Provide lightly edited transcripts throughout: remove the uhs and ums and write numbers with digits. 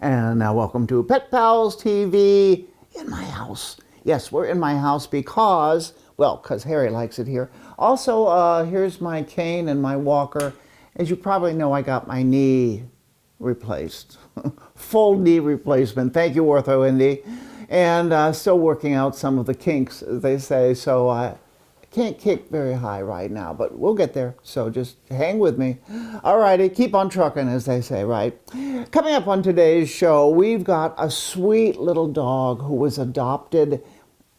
And now welcome to Pet Pals TV in my house. Yes, we're in my house because Harry likes it here. Also, here's my cane and my walker. As you probably know, I got my knee replaced. Full knee replacement. Thank you, Ortho Indy. And still working out some of the kinks, as they say. So I can't kick very high right now, but we'll get there. So just hang with me. All righty, keep on trucking, as they say, right? Coming up on today's show, we've got a sweet little dog who was adopted,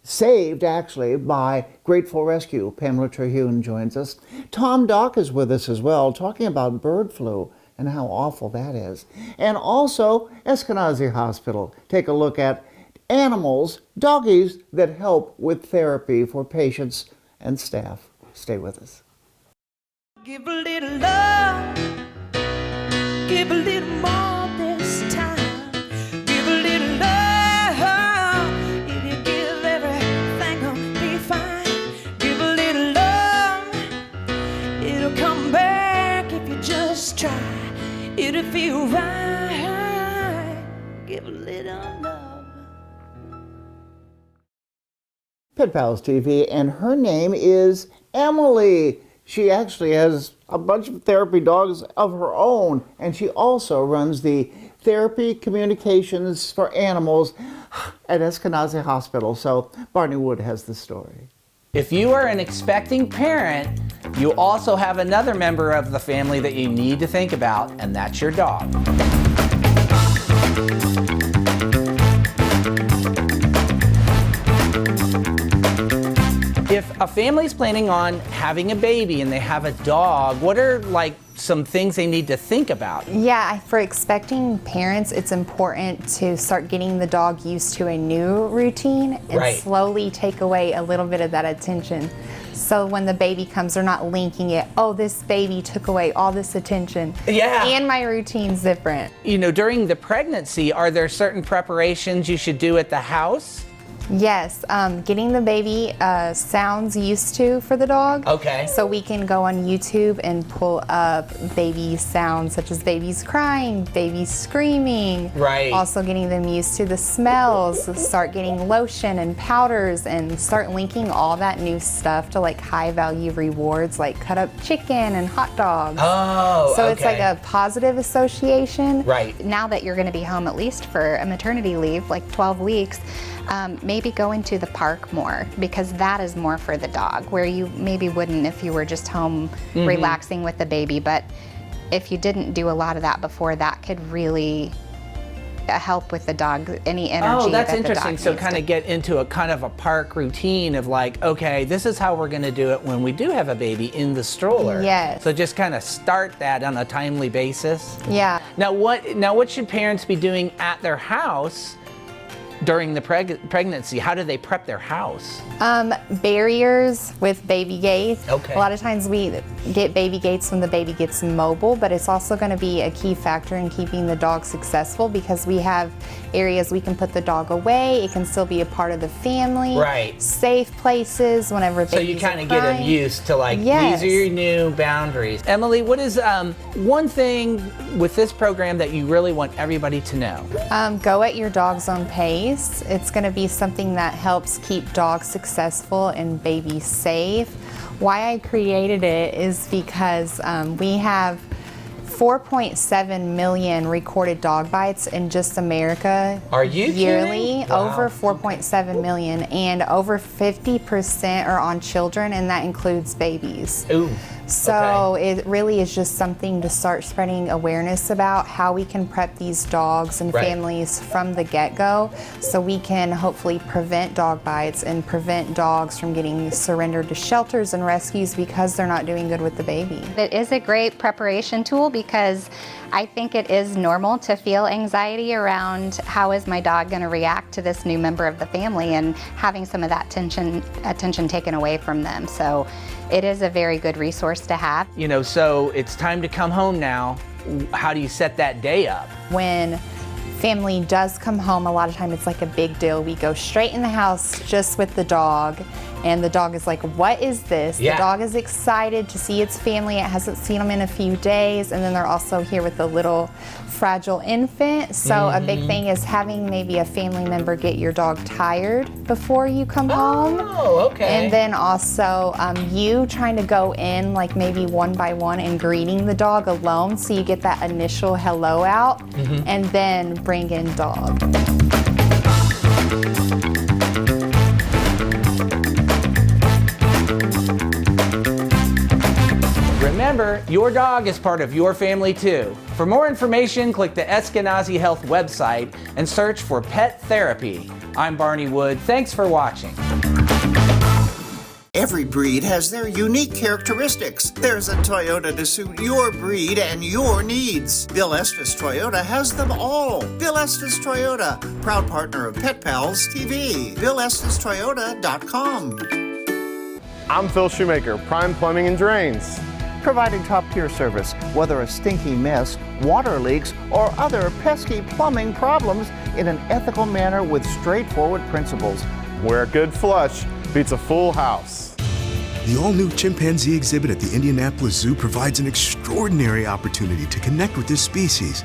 saved actually, by Grateful Rescue. Pamela Terhune joins us. Tom Dock is with us as well, talking about bird flu and how awful that is. And also Eskenazi Hospital. Take a look at animals, doggies, that help with therapy for patients and staff. Stay with us. Give a little love, give a little more this time. Give a little love, if you give everything will be fine. Give a little love, it'll come back if you just try. It'll feel right. Give a little love. Pet Pals TV, and her name is Emily. She actually has a bunch of therapy dogs of her own, and she also runs the Therapy Communications for Animals at Eskenazi Hospital. So Barney Wood has the story. If you are an expecting parent, you also have another member of the family that you need to think about, and that's your dog. If a family's planning on having a baby and they have a dog, what are like some things they need to think about? Yeah, for expecting parents, it's important to start getting the dog used to a new routine and slowly take away a little bit of that attention. So when the baby comes, they're not linking it, oh, this baby took away all this attention. Yeah. And my routine's different. You know, during the pregnancy, are there certain preparations you should do at the house? Yes, getting the baby sounds used to for the dog. Okay. So we can go on YouTube and pull up baby sounds such as babies crying, babies screaming. Right. Also getting them used to the smells, start getting lotion and powders and start linking all that new stuff to like high value rewards like cut up chicken and hot dogs. Oh, so it's like a positive association. Right. Now that you're going to be home at least for a maternity leave, like 12 weeks, maybe go into the park more, because that is more for the dog, where you maybe wouldn't if you were just home relaxing with the baby. But if you didn't do a lot of that before, that could really help with the dog, any energy. Oh, that's that interesting. The dog So needs kind of get into a kind of a park routine of like, okay, this is how we're going to do it when we do have a baby in the stroller. Yes. So just kind of start that on a timely basis. Yeah. Now what should parents be doing at their house during the pregnancy? How do they prep their house? Barriers with baby gates. Okay. A lot of times we get baby gates when the baby gets mobile, but it's also going to be a key factor in keeping the dog successful, because we have areas we can put the dog away. It can still be a part of the family. Right. Safe places whenever babies So you kind of get them used to like, Yes. these are your new boundaries. Emily, what is one thing with this program that you really want everybody to know? Go at your dog's own pace. It's going to be something that helps keep dogs successful and babies safe. Why I created it is because we have 4.7 million recorded dog bites in just America. Are you yearly? kidding? Wow. Over 4.7 million, and over 50% are on children, and that includes babies. Ooh. So it really is just something to start spreading awareness about how we can prep these dogs and families from the get-go, so we can hopefully prevent dog bites and prevent dogs from getting surrendered to shelters and rescues because they're not doing good with the baby. It is a great preparation tool, because I think it is normal to feel anxiety around how is my dog going to react to this new member of the family, and having some of that attention taken away from them. So it is a very good resource to have. You know, so it's time to come home now. How do you set that day up? When family does come home, a lot of time it's like a big deal. We go straight in the house just with the dog, and the dog is like, what is this? Yeah. The dog is excited to see its family. It hasn't seen them in a few days, and then they're also here with the little fragile infant. So a big thing is having maybe a family member get your dog tired before you come home. Oh, okay. And then also you trying to go in like maybe one by one and greeting the dog alone, so you get that initial hello out, and then bring in dog. Remember, your dog is part of your family too. For more information, click the Eskenazi Health website and search for pet therapy. I'm Barney Wood. Thanks for watching. Every breed has their unique characteristics. There's a Toyota to suit your breed and your needs. Bill Estes Toyota has them all. Bill Estes Toyota, proud partner of Pet Pals TV. BillEstesToyota.com. I'm Phil Shoemaker, Prime Plumbing and Drains. Providing top-tier service, whether a stinky mess, water leaks, or other pesky plumbing problems in an ethical manner with straightforward principles. Where a good flush beats a full house. The all-new chimpanzee exhibit at the Indianapolis Zoo provides an extraordinary opportunity to connect with this species.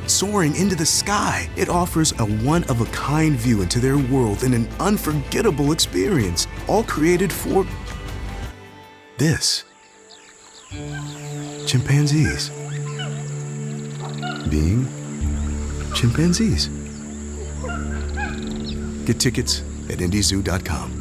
Soaring into the sky, it offers a one-of-a-kind view into their world and an unforgettable experience, all created for this. Chimpanzees. Being chimpanzees. Get tickets at IndyZoo.com.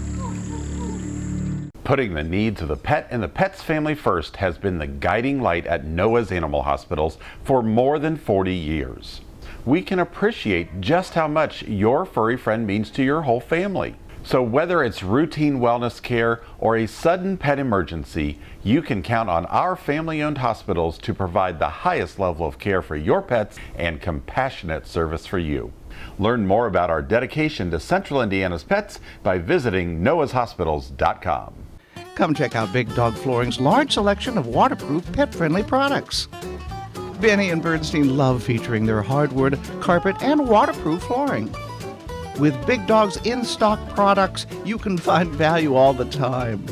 Putting the needs of the pet and the pet's family first has been the guiding light at Noah's Animal Hospitals for more than 40 years. We can appreciate just how much your furry friend means to your whole family. So whether it's routine wellness care or a sudden pet emergency, you can count on our family-owned hospitals to provide the highest level of care for your pets and compassionate service for you. Learn more about our dedication to Central Indiana's pets by visiting noahshospitals.com. Come check out Big Dog Flooring's large selection of waterproof, pet-friendly products. Benny and Bernstein love featuring their hardwood, carpet, and waterproof flooring. With Big Dog's in-stock products, you can find value all the time.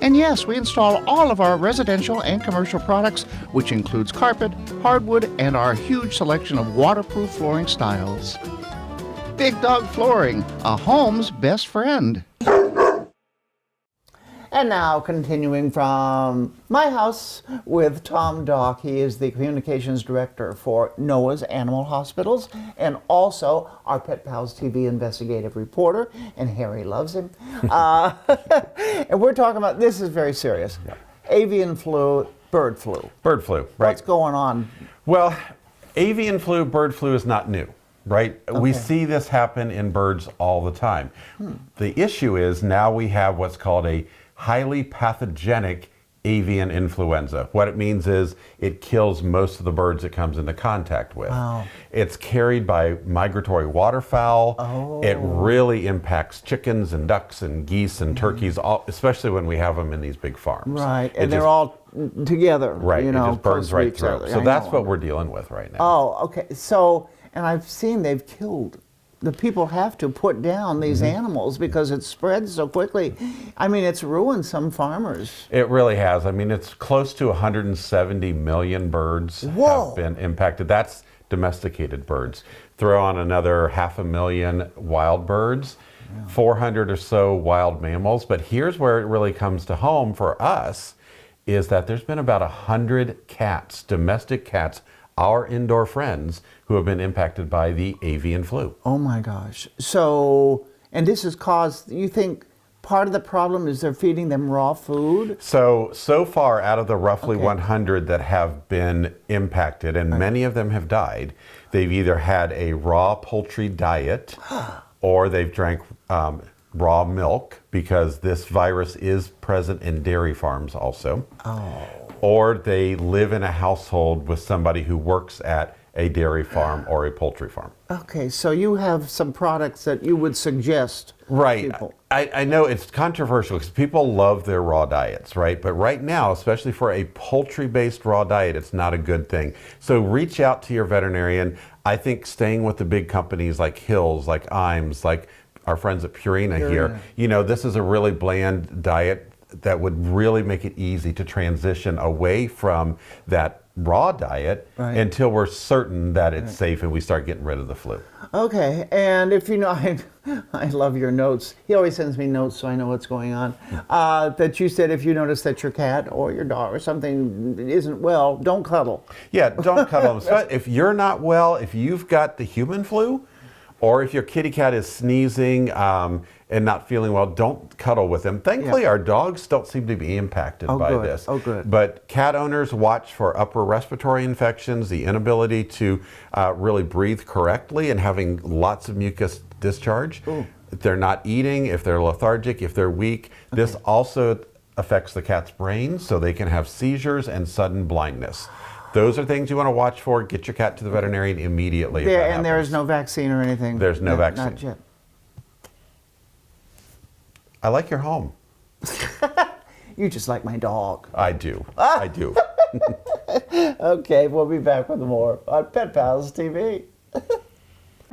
And yes, we install all of our residential and commercial products, which includes carpet, hardwood, and our huge selection of waterproof flooring styles. Big Dog Flooring, a home's best friend. And now, continuing from my house with Tom Dock. He is the communications director for Noah's Animal Hospitals and also our Pet Pals TV investigative reporter, and Harry loves him. And we're talking about, this is very serious, avian flu, bird flu. Bird flu, right. What's going on? Well, avian flu, bird flu is not new, right? Okay. We see this happen in birds all the time. The issue is now we have what's called a highly pathogenic avian influenza. What it means is it kills most of the birds it comes into contact with. Wow. It's carried by migratory waterfowl. Oh. It really impacts chickens and ducks and geese and turkeys, especially when we have them in these big farms. Right, and they're all together. Right, you know, it just burns close right to each through. other. So I that's know. what we're dealing with right now. Oh, okay. So, and I've seen they've killed. The people have to put down these animals because it spreads so quickly. I mean, it's ruined some farmers. It really has. I mean, it's close to 170 million birds have been impacted. That's domesticated birds. Throw on another 500,000 wild birds, 400 or so wild mammals. But here's where it really comes to home for us, is that there's been about 100 cats, domestic cats, our indoor friends, who have been impacted by the avian flu. Oh my gosh. So, and this has caused, you think part of the problem is they're feeding them raw food? So far out of the roughly 100 that have been impacted, and many of them have died, they've either had a raw poultry diet or they've drank raw milk, because this virus is present in dairy farms also. Oh. Or they live in a household with somebody who works at a dairy farm or a poultry farm. Okay, so you have some products that you would suggest Right. people. I know it's controversial because people love their raw diets, right? But right now, especially for a poultry-based raw diet, it's not a good thing. So reach out to your veterinarian. I think staying with the big companies like Hills, like Iams, like our friends at Purina here, you know, this is a really bland diet that would really make it easy to transition away from that raw diet until we're certain that it's safe and we start getting rid of the flu. Okay, and if you know, I love your notes. He always sends me notes so I know what's going on. That you said if you notice that your cat or your dog or something isn't well, don't cuddle. Yeah, don't cuddle them. But if you're not well, if you've got the human flu, or if your kitty cat is sneezing and not feeling well, don't cuddle with them. Thankfully, our dogs don't seem to be impacted by this. Oh, good. But cat owners, watch for upper respiratory infections, the inability to really breathe correctly, and having lots of mucus discharge. Ooh. If they're not eating, if they're lethargic, if they're weak. This also affects the cat's brain, so they can have seizures and sudden blindness. Those are things you want to watch for. Get your cat to the veterinarian immediately. And there is no vaccine or anything? There's no vaccine. Not yet. I like your home. You just like my dog. I do. I do. Okay, we'll be back with more on Pet Pals TV.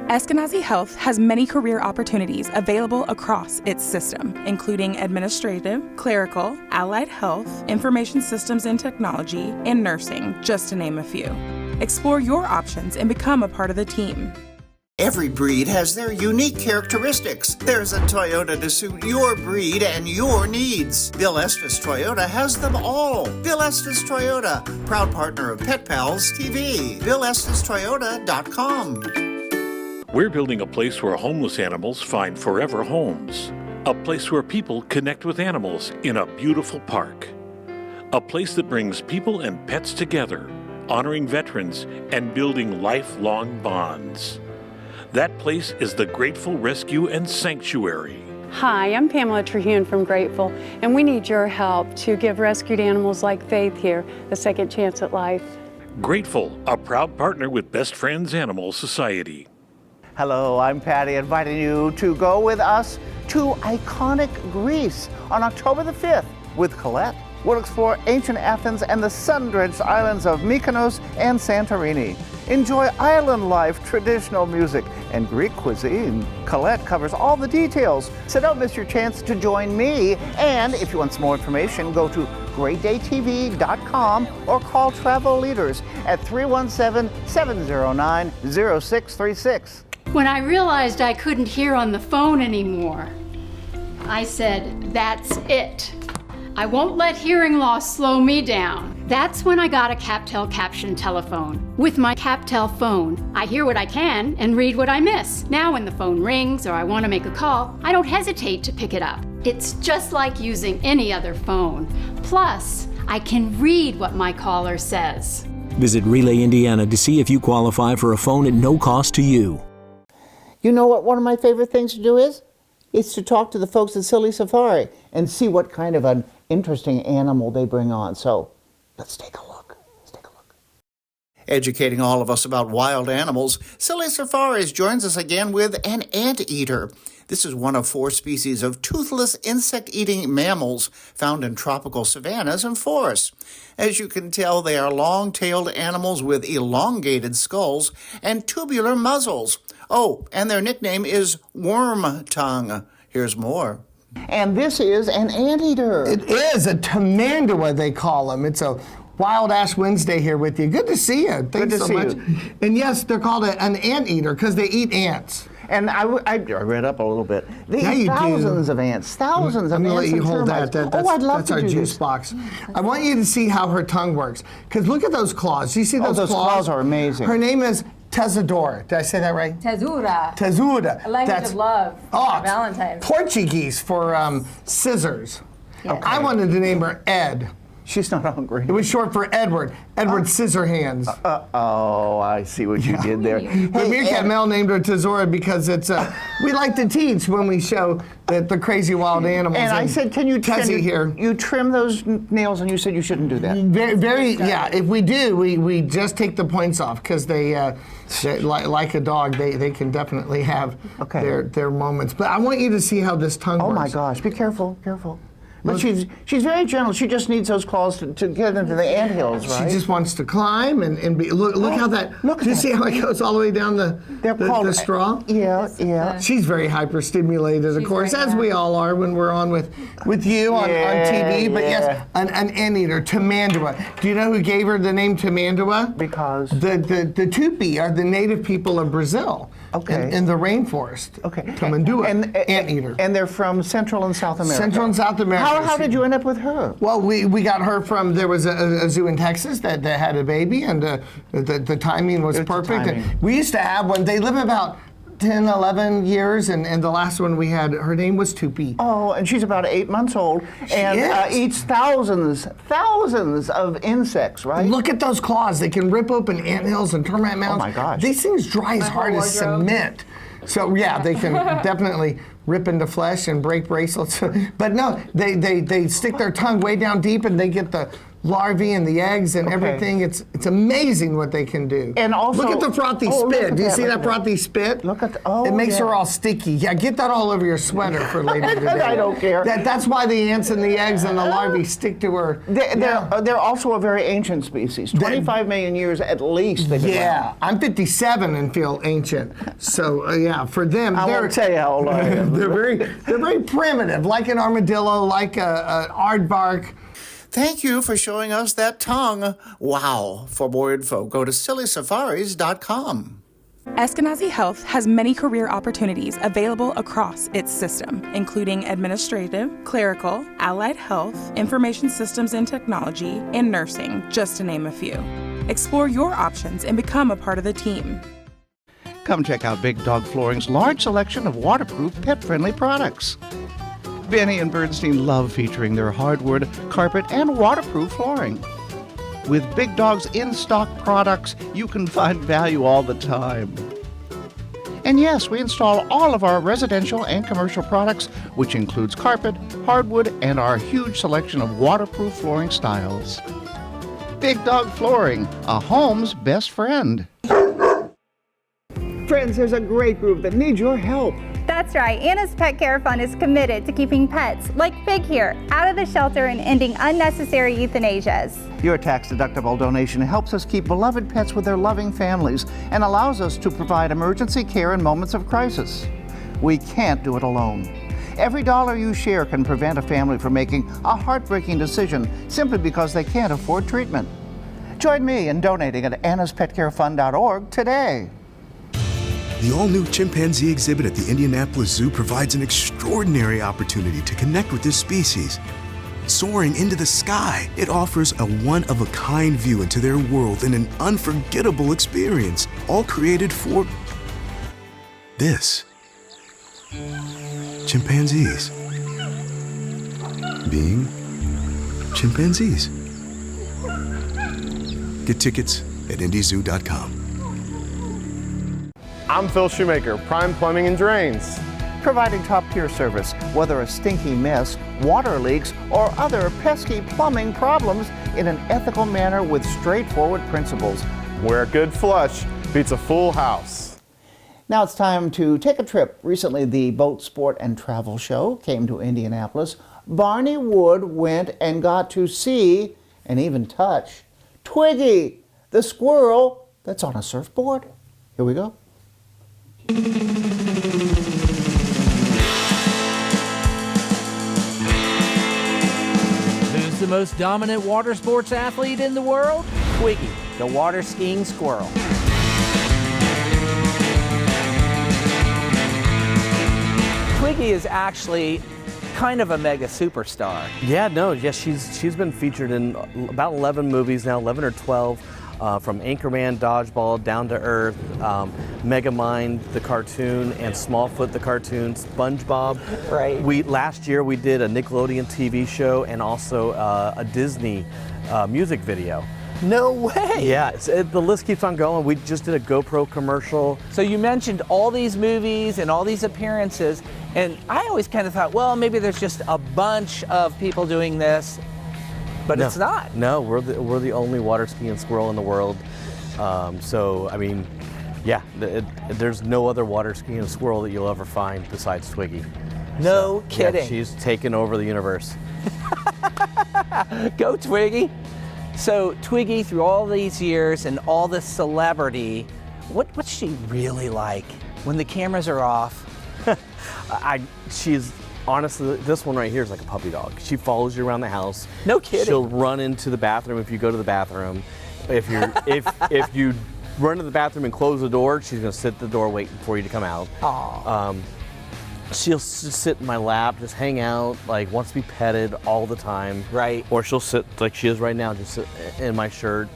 Eskenazi Health has many career opportunities available across its system, including administrative, clerical, allied health, information systems and technology, and nursing, just to name a few. Explore your options and become a part of the team. Every breed has their unique characteristics. There's a Toyota to suit your breed and your needs. Bill Estes Toyota has them all. Bill Estes Toyota, proud partner of Pet Pals TV. BillEstesToyota.com. We're building a place where homeless animals find forever homes. A place where people connect with animals in a beautiful park. A place that brings people and pets together, honoring veterans and building lifelong bonds. That place is the Grateful Rescue and Sanctuary. Hi, I'm Pamela Terhune from Grateful, and we need your help to give rescued animals like Faith here a second chance at life. Grateful, a proud partner with Best Friends Animal Society. Hello, I'm Patty, inviting you to go with us to iconic Greece on October the 5th with Colette. We'll explore ancient Athens and the sun-drenched islands of Mykonos and Santorini. Enjoy island life, traditional music, and Greek cuisine. Colette covers all the details, so don't miss your chance to join me. And if you want some more information, go to greatdaytv.com or call Travel Leaders at 317-709-0636. When I realized I couldn't hear on the phone anymore, I said, that's it. I won't let hearing loss slow me down. That's when I got a CapTel caption telephone. With my CapTel phone, I hear what I can and read what I miss. Now when the phone rings or I want to make a call, I don't hesitate to pick it up. It's just like using any other phone. Plus, I can read what my caller says. Visit Relay Indiana to see if you qualify for a phone at no cost to you. You know what one of my favorite things to do is? It's to talk to the folks at Silly Safari and see what kind of an interesting animal they bring on. So let's take a look. Educating all of us about wild animals, Silly Safaris joins us again with an anteater. This is one of 4 species of toothless insect-eating mammals found in tropical savannas and forests. As you can tell, they are long-tailed animals with elongated skulls and tubular muzzles. Oh, and their nickname is worm tongue. Here's more. And this is an anteater. It is a tamandua, they call them. It's a Wild Ash Wednesday here with you. Good to see you. Thanks so much. And yes, they're called an anteater because they eat ants. And I read up a little bit. They yeah, eat thousands of ants. Thousands of ants. I'm going to let you hold that. That's our juice this. box. I want you to see how her tongue works. Because look at those claws. Do you see those claws? Those claws are amazing. Her name is Tesadora. Did I say that right? Tesoura. Tesoura. A language of love. Oh, Valentine's. Portuguese for scissors. Yes. Okay. I wanted to name her Ed. She's not hungry. It was short for Edward. Edward Scissorhands. Oh, I see what you did there. But Meerkat Mel named her Tesoura because it's we like to teach when we show the crazy wild animals. And I said, can you here? You trim those nails, and you said you shouldn't do that. Yeah. If we do, we just take the points off because they like a dog, they can definitely have their moments. But I want you to see how this tongue works. Oh my gosh! Be careful, careful. But she's very gentle. She just needs those claws to get into the anthills, right? She just wants to climb and be. Look how that. Look. Do you see how it goes all the way down the straw? Yeah. She's very hyperstimulated, of course, as we all are when we're on with you on TV. But yes, an anteater, Tamandua. Do you know who gave her the name Tamandua? Because the Tupi are the native people of Brazil. Okay. In the rainforest. Okay. Tamandua, anteater. And they're from Central and South America. Central and South America. How did you end up with her? Well, we got her from, there was a zoo in Texas that had a baby, and the timing was perfect. And we used to have one. They live about 10, 11 years, and the last one we had, her name was Tupi. Oh, and she's about 8 months old, and eats thousands of insects, right? Look at those claws. They can rip open anthills and termite mounds. Oh my gosh. These things dry as hard as cement. So yeah, they can definitely rip into flesh and break bracelets. But no, they stick their tongue way down deep, and they get the larvae and the eggs and everything. It's amazing what they can do. And also, look at the frothy spit. Do you see that frothy spit? Look at it makes her all sticky. Yeah, get that all over your sweater for later today. I don't care. That's why the ants and the eggs and the larvae stick to her. They're also a very ancient species. 25 million years at least. They've been around. I'm 57 and feel ancient. So yeah, for them, I won't tell you how old I am. they're very primitive, like an armadillo, like a aardvark. Thank you for showing us that tongue. Wow. For more info, go to sillysafaris.com. Eskenazi Health has many career opportunities available across its system, including administrative, clerical, allied health, information systems and technology, and nursing, just to name a few. Explore your options and become a part of the team. Come check out Big Dog Flooring's large selection of waterproof, pet-friendly products. Benny and Bernstein love featuring their hardwood, carpet, and waterproof flooring. With Big Dog's in-stock products, you can find value all the time. And yes, we install all of our residential and commercial products, which includes carpet, hardwood, and our huge selection of waterproof flooring styles. Big Dog Flooring, a home's best friend. Friends, there's a great group that needs your help. That's right. Anna's Pet Care Fund is committed to keeping pets, like Fig here, out of the shelter and ending unnecessary euthanasias. Your tax-deductible donation helps us keep beloved pets with their loving families and allows us to provide emergency care in moments of crisis. We can't do it alone. Every dollar you share can prevent a family from making a heartbreaking decision simply because they can't afford treatment. Join me in donating at annaspetcarefund.org today. The all-new chimpanzee exhibit at the Indianapolis Zoo provides an extraordinary opportunity to connect with this species. Soaring into the sky, it offers a one-of-a-kind view into their world and an unforgettable experience, all created for this. Chimpanzees. Being chimpanzees. Get tickets at IndyZoo.com. I'm Phil Shoemaker, Prime Plumbing and Drains. Providing top-tier service, whether a stinky mess, water leaks, or other pesky plumbing problems in an ethical manner with straightforward principles. Where a good flush beats a full house. Now it's time to take a trip. Recently, the Boat Sport and Travel Show came to Indianapolis. Barney Wood went and got to see and even touch Twiggy, the squirrel that's on a surfboard. Here we go. Who's the most dominant water sports athlete in the world? Twiggy, the water-skiing squirrel. Twiggy is actually kind of a mega superstar. She's been featured in about 11 movies now, 11 or 12. From Anchorman, Dodgeball, Down to Earth, Megamind, the cartoon, and Smallfoot, the cartoon, SpongeBob. Right. Last year we did a Nickelodeon TV show and also a Disney music video. No way! Yeah, the list keeps on going. We just did a GoPro commercial. So you mentioned all these movies and all these appearances, and I always kind of thought, well, maybe there's just a bunch of people doing this. But no, it's not. No, we're the only water skiing squirrel in the world. So, I mean, yeah, there's no other water skiing squirrel that you'll ever find besides Twiggy. No kidding. Yeah, she's taken over the universe. Go Twiggy. So Twiggy, through all these years and all this celebrity, what's she really like when the cameras are off? She's honestly, this one right here is like a puppy dog. She follows you around the house. No kidding. She'll run into the bathroom if you go to the bathroom. If you run to the bathroom and close the door, she's gonna sit at the door waiting for you to come out. Aww. She'll just sit in my lap, just hang out, like wants to be petted all the time. Right. Or she'll sit like she is right now, just sit in my shirt.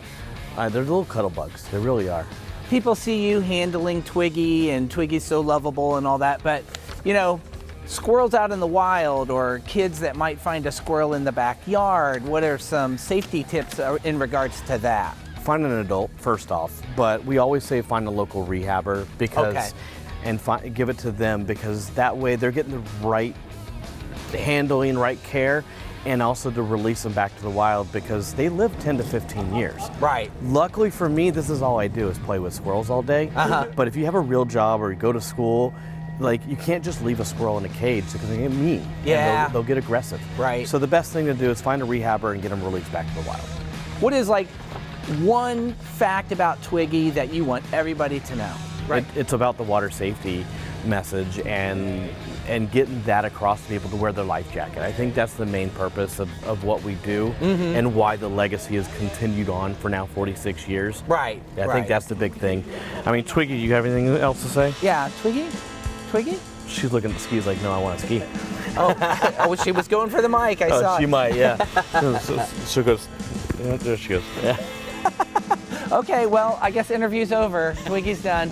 They're little cuddle bugs. They really are. People see you handling Twiggy, and Twiggy's so lovable and all that, but you know, squirrels out in the wild or kids that might find a squirrel in the backyard, what are some safety tips in regards to that? Find an adult first off, but we always say find a local rehabber because. Okay. And give it to them, because that way they're getting the right handling, right care, and also to release them back to the wild, because they live 10 to 15 years. Right. Luckily for me, this is all I do is play with squirrels all day. But if you have a real job or you go to school, like you can't just leave a squirrel in a cage because they get mean. Yeah. And they'll get aggressive. Right. So the best thing to do is find a rehabber and get them released back to the wild. What is like one fact about Twiggy that you want everybody to know? Right. It's about the water safety message and getting that across to people to wear their life jacket. I think that's the main purpose of what we do and why the legacy has continued on for now 46 years. Right. I think that's the big thing. I mean, Twiggy, you have anything else to say? Yeah, Twiggy? Twiggy? She's looking at the skis like, no, I want to ski. Oh, she was going for the mic. I saw she it. might, yeah. She goes, yeah, there she goes. Yeah. Okay, well, I guess interview's over. Twiggy's done.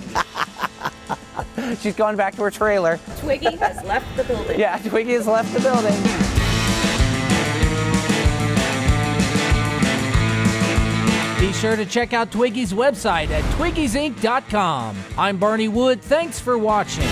She's gone back to her trailer. Twiggy has left the building. Yeah, Twiggy has left the building. Be sure to check out Twiggy's website at twiggysinc.com. I'm Barney Wood. Thanks for watching.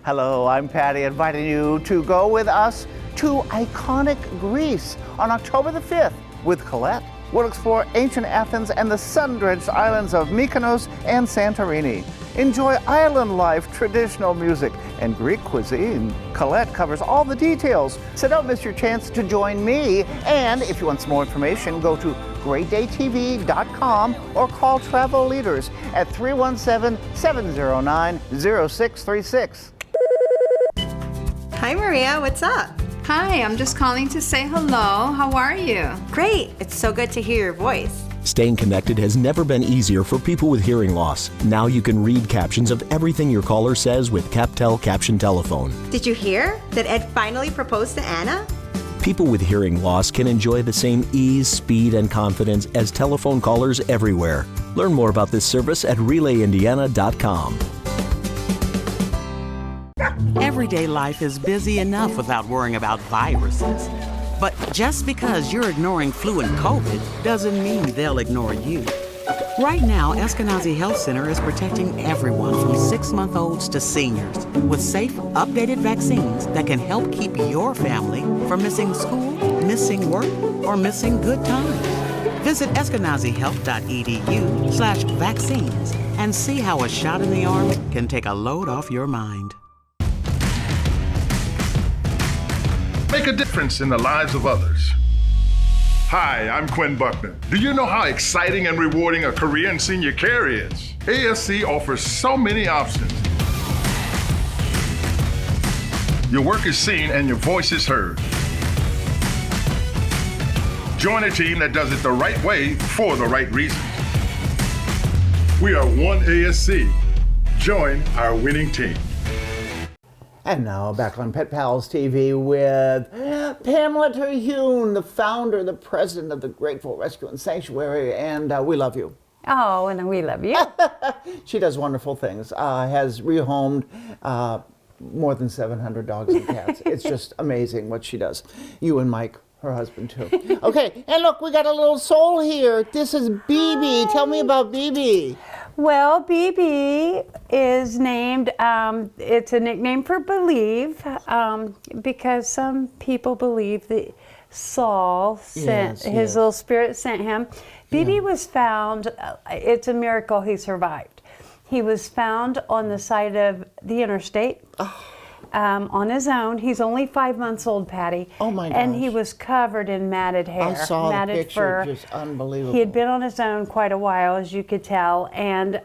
Hello, I'm Patty, inviting you to go with us to iconic Greece on October the 5th with Colette. We'll explore ancient Athens and the sun-drenched islands of Mykonos and Santorini. Enjoy island life, traditional music, and Greek cuisine. Colette covers all the details, so don't miss your chance to join me. And if you want some more information, go to greatdaytv.com or call Travel Leaders at 317-709-0636. Hi, Maria. What's up? Hi, I'm just calling to say hello. How are you? Great. It's so good to hear your voice. Staying connected has never been easier for people with hearing loss. Now you can read captions of everything your caller says with CapTel Caption Telephone. Did you hear that Ed finally proposed to Anna? People with hearing loss can enjoy the same ease, speed, and confidence as telephone callers everywhere. Learn more about this service at RelayIndiana.com. Everyday life is busy enough without worrying about viruses. But just because you're ignoring flu and COVID doesn't mean they'll ignore you. Right now, Eskenazi Health Center is protecting everyone from 6-month-olds to seniors with safe, updated vaccines that can help keep your family from missing school, missing work, or missing good times. Visit eskenazihealth.edu/vaccines and see how a shot in the arm can take a load off your mind. Make a difference in the lives of others. Hi, I'm Quinn Buckner. Do you know how exciting and rewarding a career in senior care is? ASC offers so many options. Your work is seen and your voice is heard. Join a team that does it the right way for the right reasons. We are one ASC. Join our winning team. And now back on Pet Pals TV with Pamela Terhune, the founder, the president of the Grateful Rescue and Sanctuary, and we love you. Oh, and we love you. She does wonderful things, has rehomed more than 700 dogs and cats. It's just amazing what she does. You and Mike, her husband too. Okay, and look, we got a little soul here. This is Bebe. Tell me about Bebe. Well, Bebe is named, it's a nickname for believe, because some people believe Saul sent, his little spirit sent him. Bebe was found, it's a miracle he survived. He was found on the side of the interstate. On his own. He's only 5 months old, Patty. Oh my gosh. And he was covered in matted hair. I saw matted the picture, fur. just unbelievable. He had been on his own quite a while, as you could tell, and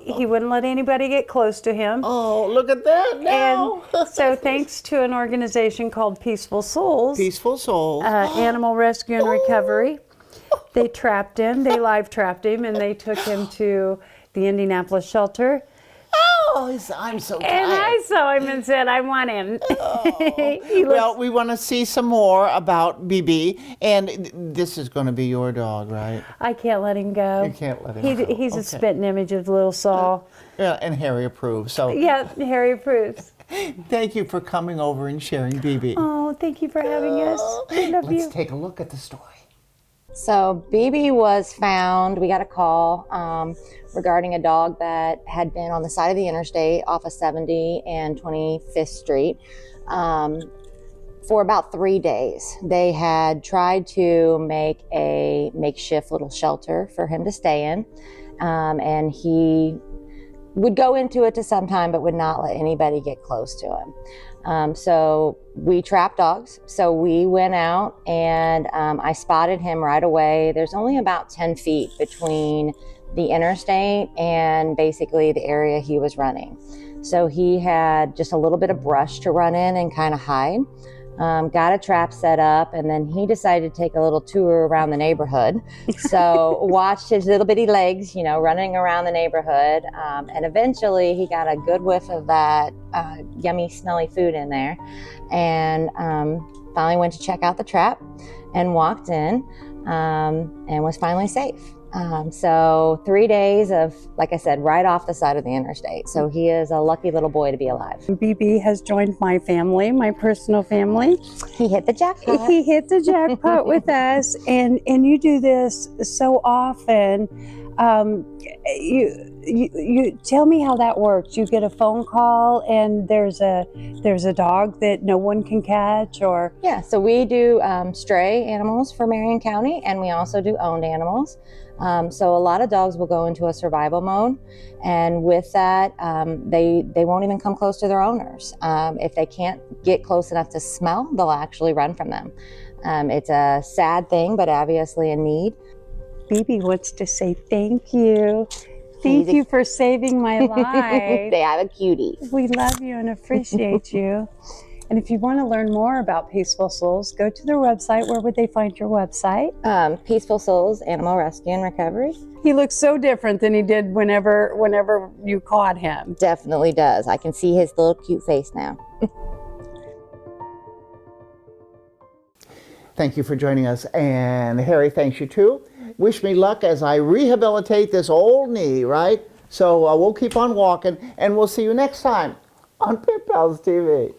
he wouldn't let anybody get close to him. Oh, look at that now. And so thanks to an organization called Peaceful Souls. Peaceful Souls. Animal Rescue and Recovery. They trapped him, they live trapped him, and they took him to the Indianapolis shelter. Oh, I'm so tired. And I saw him and said, I want him. Well, we want to see some more about Bebe, and this is going to be your dog, right? I can't let him go. You can't let him go. He's a spitting image of little Saul. Yeah, and Harry approves. So yeah, Harry approves. Thank you for coming over and sharing Bebe. Oh, thank you for having us. I love you. Let's take a look at the story. So Bebe was found, we got a call regarding a dog that had been on the side of the interstate off of 70 and 25th Street for about 3 days. They had tried to make a makeshift little shelter for him to stay in, and he would go into it to some time but would not let anybody get close to him. So we trap dogs. So we went out and I spotted him right away. There's only about 10 feet between the interstate and basically the area he was running. So he had just a little bit of brush to run in and kind of hide. Got a trap set up, and then he decided to take a little tour around the neighborhood. So watched his little bitty legs, you know, running around the neighborhood. And eventually he got a good whiff of that yummy, smelly food in there. And finally went to check out the trap and walked in and was finally safe. So 3 days of, like I said, right off the side of the interstate. So he is a lucky little boy to be alive. Bebe has joined my family, my personal family. He hit the jackpot. He hit the jackpot with us, and you do this so often. You tell me how that works. You get a phone call and there's a dog that no one can catch, or yeah. So we do stray animals for Marion County, and we also do owned animals. So a lot of dogs will go into a survival mode, and with that, they won't even come close to their owners. If they can't get close enough to smell, they'll actually run from them. It's a sad thing, but obviously a need. Bebe wants to say thank you. Thank you for saving my life. They have a cutie. We love you and appreciate you. And if you want to learn more about Peaceful Souls, go to their website. Where would they find your website? Peaceful Souls Animal Rescue and Recovery. He looks so different than he did whenever you caught him. Definitely does. I can see his little cute face now. Thank you for joining us, and Harry thanks you too. Wish me luck as I rehabilitate this old knee, right? So we'll keep on walking, and we'll see you next time on Pet Pals TV.